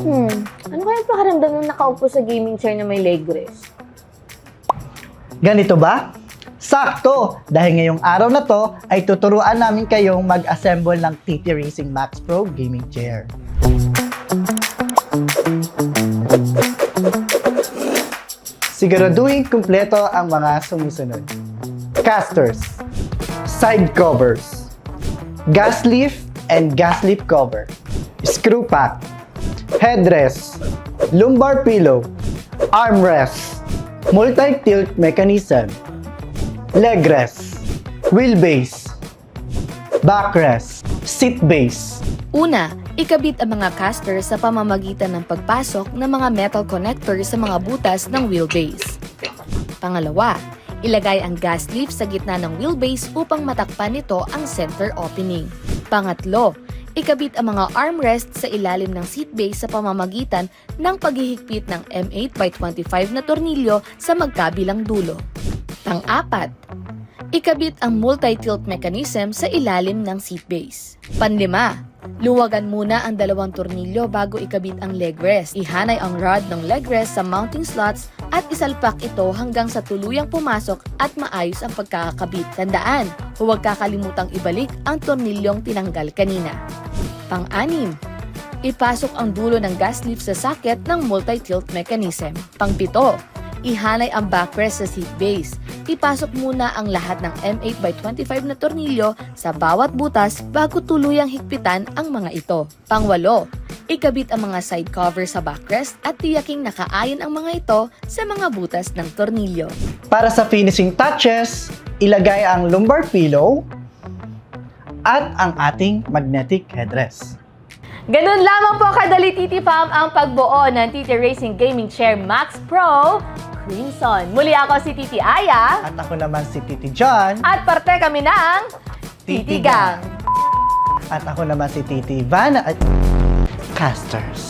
Ano kaya pakiramdam nung nakaupo sa gaming chair na may leg rest? Ganito ba? Sakto! Dahil ngayong araw na to ay tuturuan namin kayong mag-assemble ng TT Racing Max Pro Gaming Chair. Siguraduhin kumpleto ang mga sumusunod. Casters, side covers, gas leaf and gas leaf cover, screw pack, headrest, lumbar pillow, armrest, multi-tilt mechanism, leg rest, wheelbase, backrest, seat base. Una, ikabit ang mga caster sa pamamagitan ng pagpasok ng mga metal connector sa mga butas ng wheelbase. Pangalawa, ilagay ang gas leaf sa gitna ng wheelbase upang matakpan nito ang center opening. Pangatlo, ikabit ang mga armrest sa ilalim ng seat base sa pamamagitan ng paghihigpit ng M8x25 na tornilyo sa magkabilang dulo. Pang-apat, ikabit ang multi-tilt mechanism sa ilalim ng seat base. Panlima, luwagan muna ang dalawang tornilyo bago ikabit ang leg rest. Ihanay ang rod ng leg rest sa mounting slots at isalpak ito hanggang sa tuluyang pumasok at maayos ang pagkakabit. Tandaan, huwag kakalimutang ibalik ang tornilyong tinanggal kanina. Pang-anim, ipasok ang dulo ng gas leaf sa socket ng multi-tilt mechanism. Pang-pito, ihanay ang backrest sa seat base. Ipasok muna ang lahat ng M8x25 na tornilyo sa bawat butas bago tuluyang higpitan ang mga ito. Pangwalo, ikabit ang mga side cover sa backrest at tiyaking nakaayon ang mga ito sa mga butas ng tornilyo. Para sa finishing touches, ilagay ang lumbar pillow at ang ating magnetic headrest. Ganun lamang po kadali, Titi Fam, ang pagbuo ng TT Racing Gaming Chair Max Pro Crimson. Muli ako si Titi Aya. At ako naman si Titi John. At parte kami ng Titi Gang. At ako naman si Titi Ivana at Casters.